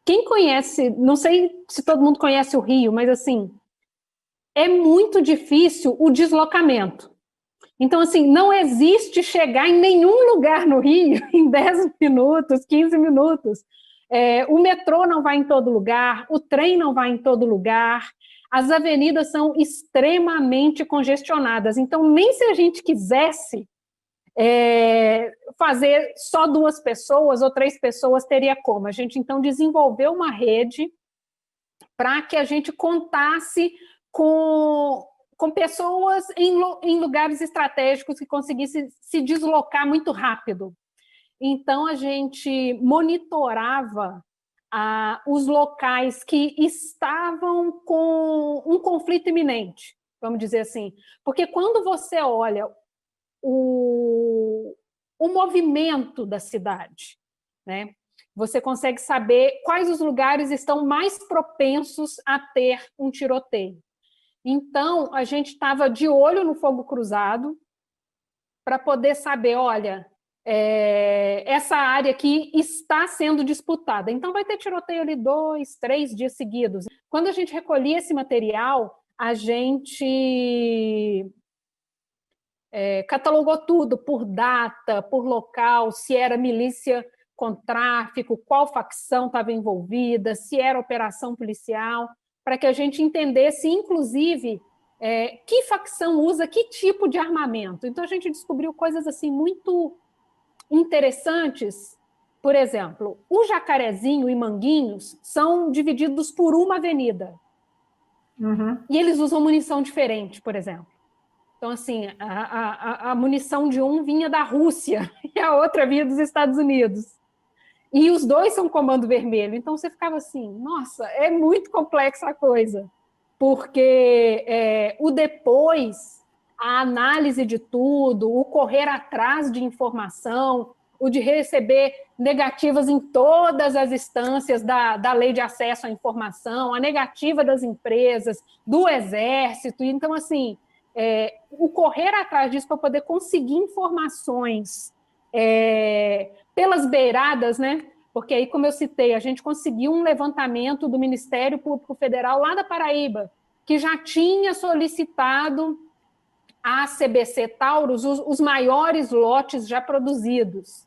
Quem conhece, não sei se todo mundo conhece o Rio, mas assim, é muito difícil o deslocamento. Então, assim, não existe chegar em nenhum lugar no Rio em 10 minutos, 15 minutos. O metrô não vai em todo lugar, o trem não vai em todo lugar, as avenidas são extremamente congestionadas. Então, nem se a gente quisesse fazer só 2 pessoas ou 3 pessoas, teria como. A gente, então, desenvolveu uma rede para que a gente contasse com pessoas em lugares estratégicos que conseguissem se deslocar muito rápido. Então, a gente monitorava os locais que estavam com um conflito iminente, vamos dizer assim. Porque quando você olha o movimento da cidade, né? Você consegue saber quais os lugares estão mais propensos a ter um tiroteio. Então, a gente estava de olho no fogo cruzado para poder saber, olha, essa área aqui está sendo disputada. Então, vai ter tiroteio ali 2, 3 dias seguidos. Quando a gente recolhia esse material, a gente catalogou tudo por data, por local, se era milícia com tráfico, qual facção estava envolvida, se era operação policial, para que a gente entendesse, inclusive, que facção usa que tipo de armamento. Então, a gente descobriu coisas assim muito interessantes. Por exemplo, o Jacarezinho e Manguinhos são divididos por uma avenida. Uhum. E eles usam munição diferente, por exemplo. Então, assim, a munição de um vinha da Rússia e a outra vinha dos Estados Unidos. E os dois são comando vermelho. Então, você ficava assim, nossa, é muito complexa a coisa. Porque o depois, a análise de tudo, o correr atrás de informação, o de receber negativas em todas as instâncias da lei de acesso à informação, a negativa das empresas, do Exército. Então, assim, o correr atrás disso para poder conseguir informações pelas beiradas, né? Porque aí, como eu citei, a gente conseguiu um levantamento do Ministério Público Federal lá da Paraíba, que já tinha solicitado à CBC Taurus os maiores lotes já produzidos.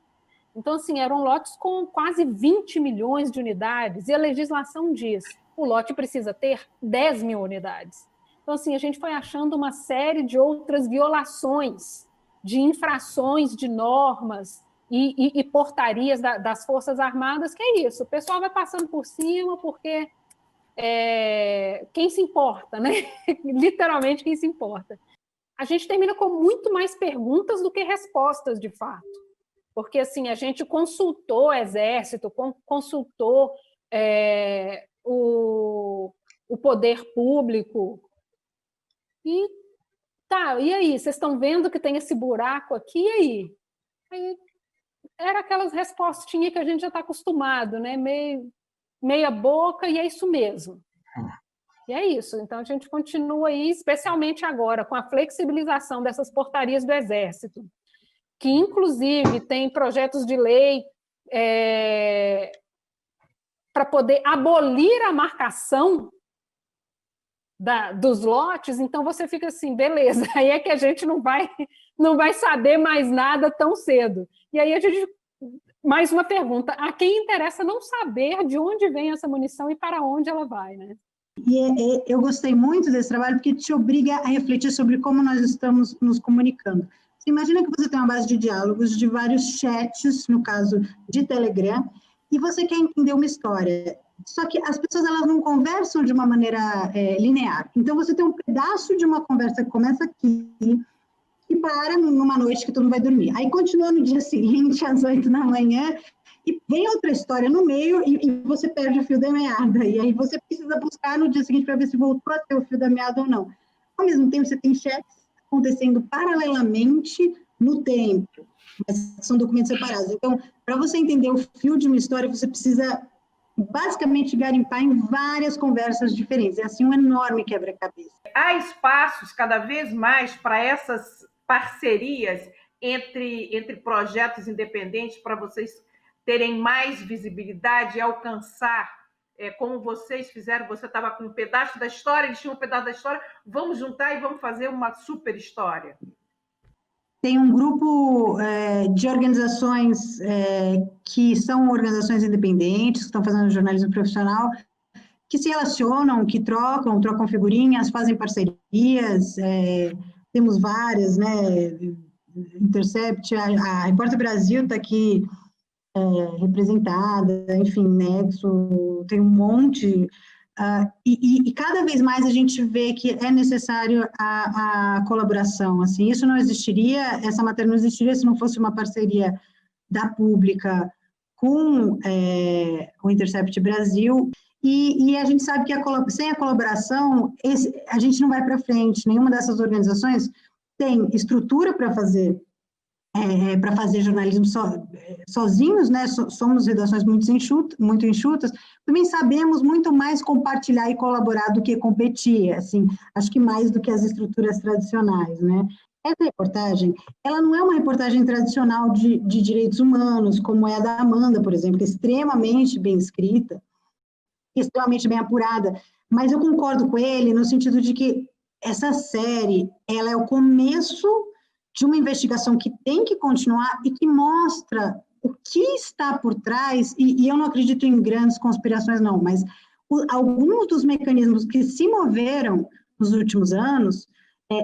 Então, assim, eram lotes com quase 20 milhões de unidades, e a legislação diz, o lote precisa ter 10 mil unidades. Então, assim, a gente foi achando uma série de outras violações, de infrações de normas e portarias das Forças Armadas, que é isso, o pessoal vai passando por cima porque quem se importa, né? Literalmente quem se importa. A gente termina com muito mais perguntas do que respostas, de fato. Porque, assim, a gente consultou o Exército, consultou o poder público, e e aí? Vocês estão vendo que tem esse buraco aqui, e aí? Aí era aquelas respostinhas que a gente já está acostumado, né? Meia boca, e é isso mesmo. E é isso. Então, a gente continua aí, especialmente agora, com a flexibilização dessas portarias do Exército, que, inclusive, tem projetos de lei para poder abolir a marcação dos lotes. Então, você fica assim, beleza, aí é que a gente não vai saber mais nada tão cedo. E aí a gente... Mais uma pergunta, a quem interessa não saber de onde vem essa munição e para onde ela vai, né? E eu gostei muito desse trabalho porque te obriga a refletir sobre como nós estamos nos comunicando. Você imagina que você tem uma base de diálogos de vários chats, no caso de Telegram, e você quer entender uma história. Só que as pessoas elas não conversam de uma maneira linear. Então, você tem um pedaço de uma conversa que começa aqui e para numa noite que todo mundo vai dormir. Aí, continua no dia seguinte, às 8 da manhã, e vem outra história no meio e você perde o fio da meada. E aí você precisa buscar no dia seguinte para ver se voltou a ter o fio da meada ou não. Ao mesmo tempo, você tem chats acontecendo paralelamente no tempo, mas são documentos separados. Então, para você entender o fio de uma história, você precisa basicamente garimpar em várias conversas diferentes. É assim um enorme quebra-cabeça. há espaços cada vez mais para essas parcerias entre projetos independentes para vocês terem mais visibilidade e alcançar, como vocês fizeram, você estava com um pedaço da história, eles tinham um pedaço da história, vamos juntar e vamos fazer uma super história. Tem um grupo de organizações que são organizações independentes, que estão fazendo jornalismo profissional, que se relacionam, que trocam figurinhas, fazem parcerias, temos várias, né? Intercept, a Repórter Brasil está aqui representada, enfim, Nexo, tem um monte, e cada vez mais a gente vê que é necessário a colaboração, assim, isso não existiria, essa matéria não existiria se não fosse uma parceria da Pública com o Intercept Brasil, e a gente sabe que sem a colaboração, a gente não vai para frente, nenhuma dessas organizações tem estrutura para fazer jornalismo sozinhos, né? Somos redações muito enxutas, também sabemos muito mais compartilhar e colaborar do que competir, assim, acho que mais do que as estruturas tradicionais, né? Essa reportagem, ela não é uma reportagem tradicional de direitos humanos, como é a da Amanda, por exemplo, que é extremamente bem escrita, extremamente bem apurada, mas eu concordo com ele no sentido de que essa série, ela é o começo de uma investigação que tem que continuar e que mostra o que está por trás, e eu não acredito em grandes conspirações não, mas alguns dos mecanismos que se moveram nos últimos anos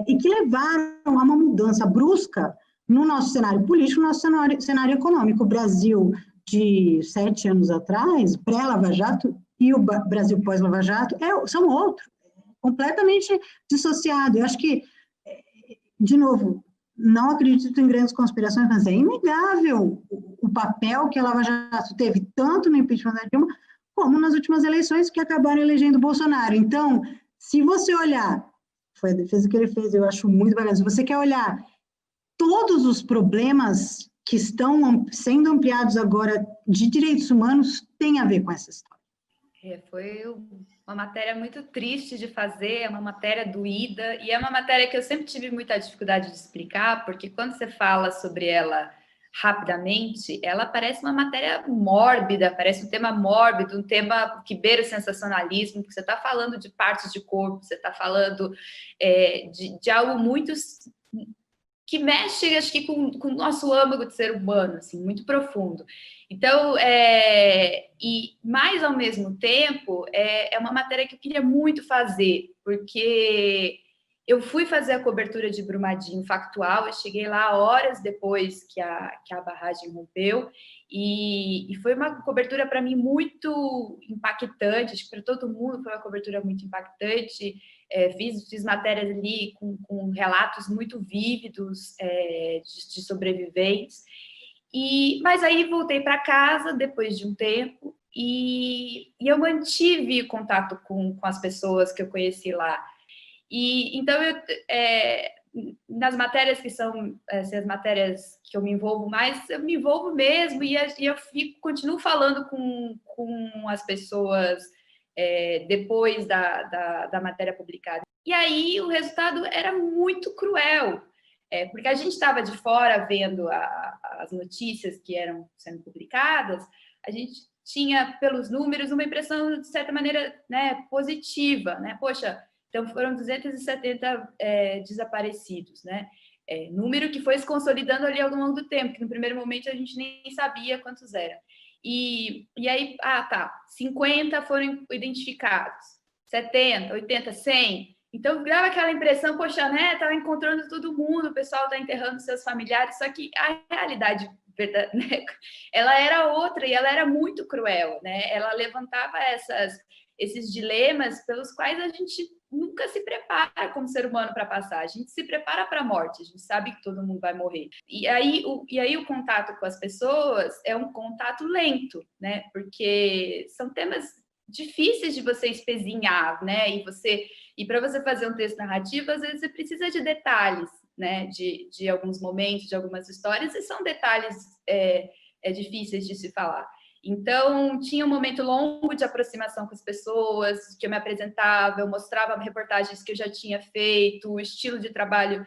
e que levaram a uma mudança brusca no nosso cenário político, no nosso cenário econômico. O Brasil de 7 anos atrás, pré-Lava Jato, e o Brasil pós-Lava Jato são outros, completamente dissociados. Eu acho que, de novo, não acredito em grandes conspirações, mas é inegável o papel que a Lava Jato teve, tanto no impeachment da Dilma, como nas últimas eleições que acabaram elegendo o Bolsonaro. Então, se você olhar, foi a defesa que ele fez, eu acho muito bacana, se você quer olhar todos os problemas que estão sendo ampliados agora de direitos humanos, tem a ver com essa história. Foi uma matéria muito triste de fazer, é uma matéria doída, e é uma matéria que eu sempre tive muita dificuldade de explicar, porque quando você fala sobre ela rapidamente, ela parece uma matéria mórbida, parece um tema mórbido, um tema que beira o sensacionalismo, porque você está falando de partes de corpo, você está falando de algo muito que mexe, acho que, com o nosso âmago de ser humano, assim, muito profundo. Então, e mais ao mesmo tempo, é uma matéria que eu queria muito fazer, porque eu fui fazer a cobertura de Brumadinho factual, eu cheguei lá horas depois que a barragem rompeu, e foi uma cobertura para mim muito impactante, acho que para todo mundo foi uma cobertura muito impactante. Fiz matérias ali com relatos muito vívidos de sobreviventes, mas aí voltei para casa depois de um tempo e eu mantive contato com as pessoas que eu conheci lá. Então, nas matérias que são as matérias que eu me envolvo mais, eu me envolvo mesmo e eu continuo falando com as pessoas depois da matéria publicada. E aí o resultado era muito cruel, porque a gente estava de fora vendo as notícias que eram sendo publicadas, a gente tinha, pelos números, uma impressão, de certa maneira, né, positiva, né? Poxa, então foram 270 desaparecidos, né? Número que foi se consolidando ali ao longo do tempo, que no primeiro momento a gente nem sabia quantos eram. E aí, 50 foram identificados, 70, 80, 100. Então, grava aquela impressão, poxa, né, estava encontrando todo mundo, o pessoal está enterrando seus familiares, só que a realidade, né, ela era outra e ela era muito cruel, né? Ela levantava esses dilemas pelos quais a gente nunca se prepara como ser humano para passar, a gente se prepara para a morte, a gente sabe que todo mundo vai morrer. E aí o contato com as pessoas é um contato lento, né? Porque são temas difíceis de você espezinhar, né? E para você fazer um texto narrativo, às vezes você precisa de detalhes, né? De alguns momentos, de algumas histórias, e são detalhes difíceis de se falar. Então, tinha um momento longo de aproximação com as pessoas, que eu me apresentava, eu mostrava reportagens que eu já tinha feito, o estilo de trabalho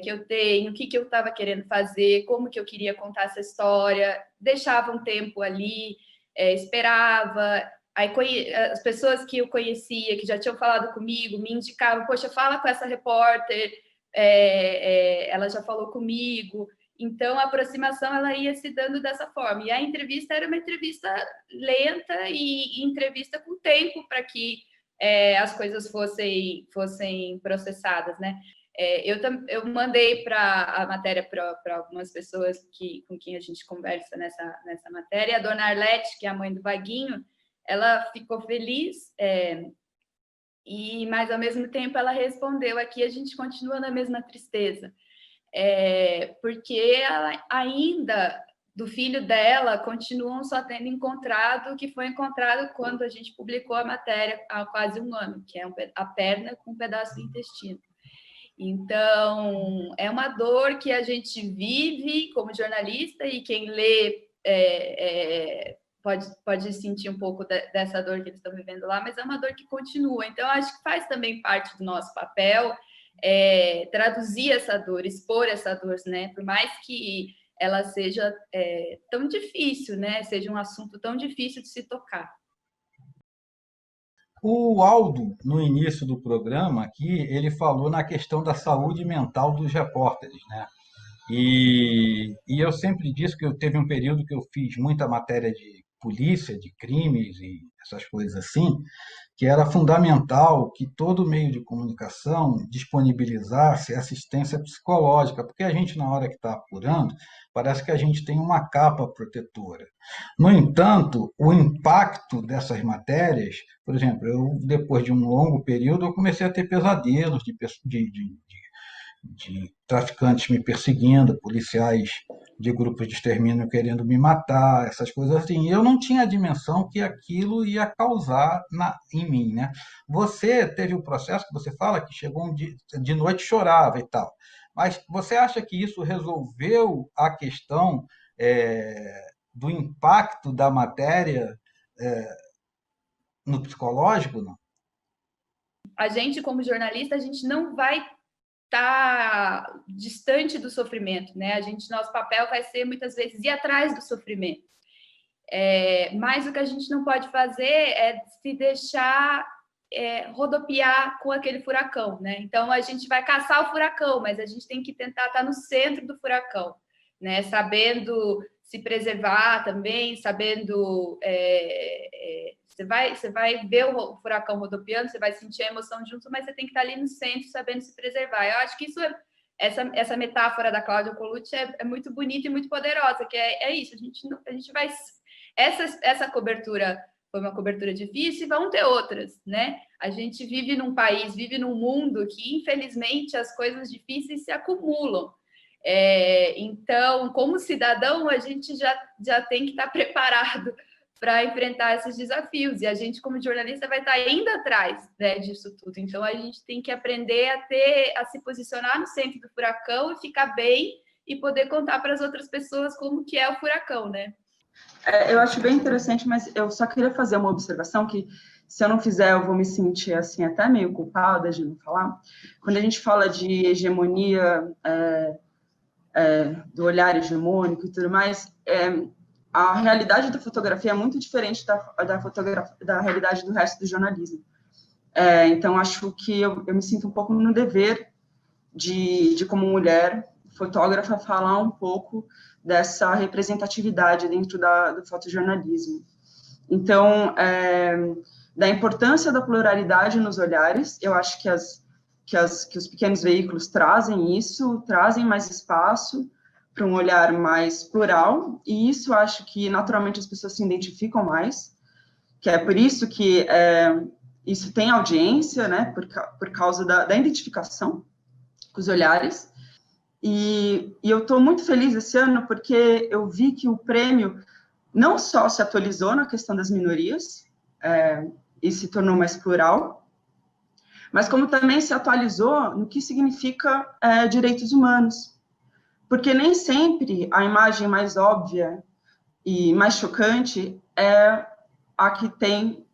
que eu tenho, o que eu estava querendo fazer, como que eu queria contar essa história, deixava um tempo ali, esperava. Aí as pessoas que eu conhecia, que já tinham falado comigo, me indicavam, poxa, fala com essa repórter, ela já falou comigo. Então, a aproximação ela ia se dando dessa forma. E a entrevista era uma entrevista lenta e entrevista com tempo para que as coisas fossem processadas, né? Eu mandei a matéria para algumas pessoas com quem a gente conversa nessa matéria. A dona Arlete, que é a mãe do Vaguinho, ela ficou feliz, mas, ao mesmo tempo, ela respondeu: aqui a gente continua na mesma tristeza. Porque ela ainda, do filho dela, continuam só tendo encontrado o que foi encontrado quando a gente publicou a matéria há quase um ano, que é a perna com um pedaço do intestino. Então, é uma dor que a gente vive como jornalista, e quem lê pode sentir um pouco dessa dor que eles estão vivendo lá, mas é uma dor que continua. Então, acho que faz também parte do nosso papel traduzir essa dor, expor essa dor, né? Por mais que ela seja tão difícil, né? Seja um assunto tão difícil de se tocar. O Aldo, no início do programa aqui, ele falou na questão da saúde mental dos repórteres, né? E eu sempre disse que teve um período que eu fiz muita matéria de polícia, de crimes e essas coisas assim, que era fundamental que todo meio de comunicação disponibilizasse assistência psicológica, porque a gente, na hora que está apurando, parece que a gente tem uma capa protetora. No entanto, o impacto dessas matérias, por exemplo, depois de um longo período, eu comecei a ter pesadelos de traficantes me perseguindo, policiais de grupos de extermínio querendo me matar, essas coisas assim. Eu não tinha a dimensão que aquilo ia causar em mim, né? Você teve o processo que você fala que chegou um dia, de noite chorava e tal, mas você acha que isso resolveu a questão do impacto da matéria no psicológico, não? A gente, como jornalista, a gente não vai estar distante do sofrimento, né? Nosso papel vai ser, muitas vezes, ir atrás do sofrimento. Mas o que a gente não pode fazer é se deixar rodopiar com aquele furacão, né? Então, a gente vai caçar o furacão, mas a gente tem que tentar estar no centro do furacão, né? Sabendo se preservar também, sabendo... Você vai ver o furacão rodopiando, você vai sentir a emoção junto, mas você tem que estar ali no centro, sabendo se preservar. Eu acho que essa metáfora da Cláudia Colucci é muito bonita e muito poderosa, que é isso, a gente vai... Essa cobertura foi uma cobertura difícil e vão ter outras, né? A gente vive num país, vive num mundo que, infelizmente, as coisas difíceis se acumulam. Então, como cidadão, a gente já tem que estar preparado para enfrentar esses desafios, e a gente, como jornalista, vai estar indo atrás, né, disso tudo. Então, a gente tem que aprender a se posicionar no centro do furacão e ficar bem e poder contar para as outras pessoas como que é o furacão, né? Eu acho bem interessante, mas eu só queria fazer uma observação que, se eu não fizer, eu vou me sentir assim até meio culpada de não falar. Quando a gente fala de hegemonia, do olhar hegemônico e tudo mais, a realidade da fotografia é muito diferente da realidade do resto do jornalismo. Então, acho que eu me sinto um pouco no dever de como mulher fotógrafa, falar um pouco dessa representatividade dentro do fotojornalismo. Então, da importância da pluralidade nos olhares, eu acho que os pequenos veículos trazem isso, trazem mais espaço para um olhar mais plural, e isso acho que naturalmente as pessoas se identificam mais, que é por isso que isso tem audiência, né, por causa da identificação com os olhares. E eu estou muito feliz esse ano porque eu vi que o prêmio não só se atualizou na questão das minorias e se tornou mais plural, mas como também se atualizou no que significa direitos humanos. Porque nem sempre a imagem mais óbvia e mais chocante é a que tem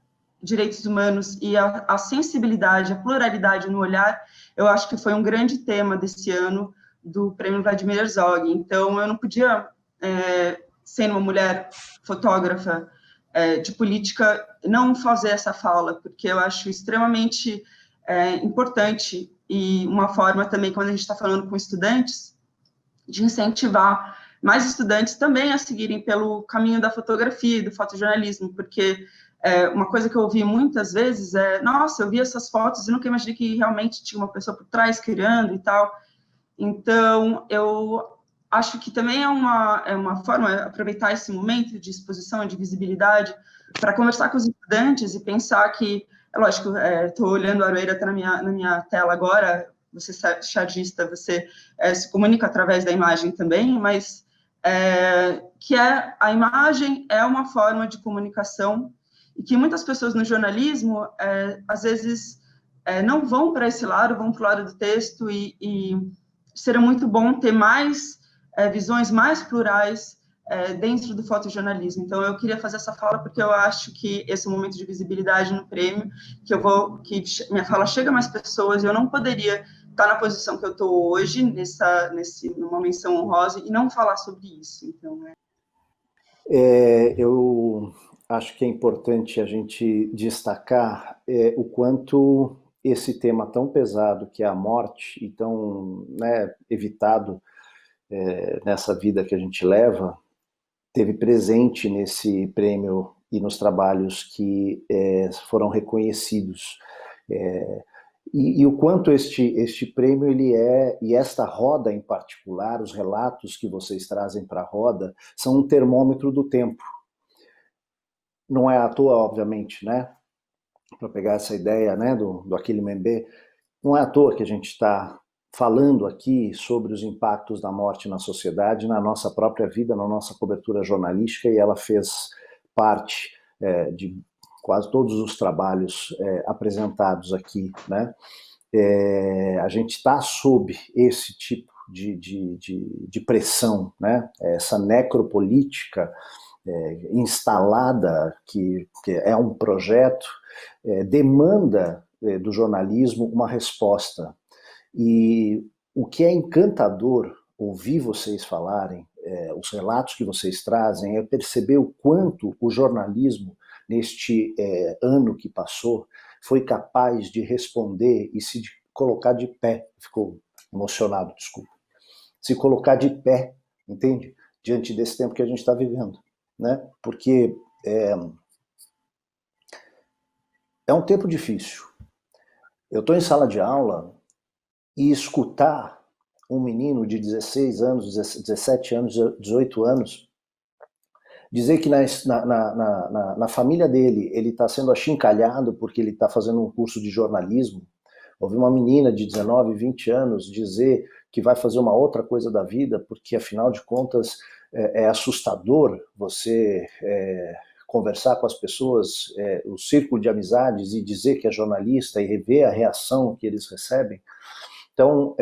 direitos humanos e a sensibilidade, a pluralidade no olhar. Eu acho que foi um grande tema desse ano do Prêmio Vladimir Herzog. Então, eu não podia, sendo uma mulher fotógrafa de política, não fazer essa fala, porque eu acho extremamente importante e uma forma também, quando a gente está falando com estudantes, de incentivar mais estudantes também a seguirem pelo caminho da fotografia e do fotojornalismo, porque uma coisa que eu ouvi muitas vezes é: nossa, eu vi essas fotos e nunca imaginei que realmente tinha uma pessoa por trás criando e tal. Então, eu acho que também é uma forma de aproveitar esse momento de exposição, de visibilidade, para conversar com os estudantes e pensar que, é lógico, estou olhando a Aroeira, está na minha tela agora, você é chargista, você se comunica através da imagem também, mas a imagem é uma forma de comunicação e que muitas pessoas no jornalismo, às vezes, não vão para esse lado, vão para o lado do texto e seria muito bom ter mais visões mais plurais dentro do fotojornalismo. Então, eu queria fazer essa fala porque eu acho que esse momento de visibilidade no prêmio, que minha fala chega a mais pessoas, eu não poderia estar na posição que eu estou hoje, numa menção honrosa, e não falar sobre isso. Então, eu acho que é importante a gente destacar o quanto esse tema tão pesado, que é a morte, e tão evitado nessa vida que a gente leva, teve presente nesse prêmio e nos trabalhos que foram reconhecidos. E o quanto este prêmio e esta roda em particular, os relatos que vocês trazem para a roda, são um termômetro do tempo. Não é à toa, obviamente, né? Para pegar essa ideia, né, do Achille Mbembe, não é à toa que a gente está falando aqui sobre os impactos da morte na sociedade, na nossa própria vida, na nossa cobertura jornalística, e ela fez parte de quase todos os trabalhos apresentados aqui, né? A gente está sob esse tipo de pressão, né? Essa necropolítica instalada, que é um projeto, demanda do jornalismo uma resposta. E o que é encantador ouvir vocês falarem, os relatos que vocês trazem, é perceber o quanto o jornalismo, neste ano que passou, foi capaz de responder e se colocar de pé. Ficou emocionado, desculpa. Se colocar de pé, entende? Diante desse tempo que a gente está vivendo, né? Porque é um tempo difícil. Eu estou em sala de aula e escutar um menino de 16 anos, 17 anos, 18 anos, dizer que na família dele ele está sendo achincalhado porque ele está fazendo um curso de jornalismo. Ouvir uma menina de 19, 20 anos dizer que vai fazer uma outra coisa da vida, porque afinal de contas é assustador você conversar com as pessoas, o círculo de amizades, e dizer que é jornalista e rever a reação que eles recebem. Então,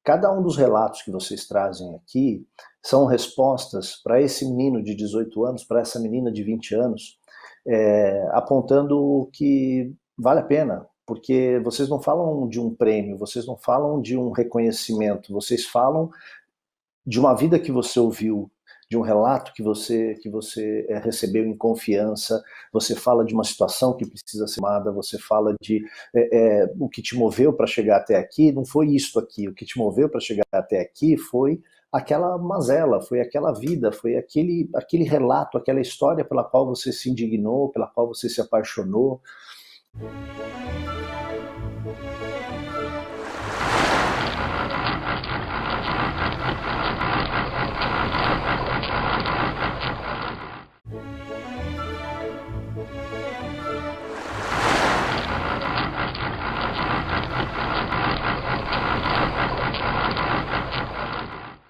cada um dos relatos que vocês trazem aqui são respostas para esse menino de 18 anos, para essa menina de 20 anos, apontando que vale a pena, porque vocês não falam de um prêmio, vocês não falam de um reconhecimento, vocês falam de uma vida que você ouviu, de um relato que você recebeu em confiança, você fala de uma situação que precisa ser amada, você fala de o que te moveu para chegar até aqui, não foi isto aqui, o que te moveu para chegar até aqui foi aquela mazela, foi aquela vida, foi aquele relato, aquela história pela qual você se indignou, pela qual você se apaixonou.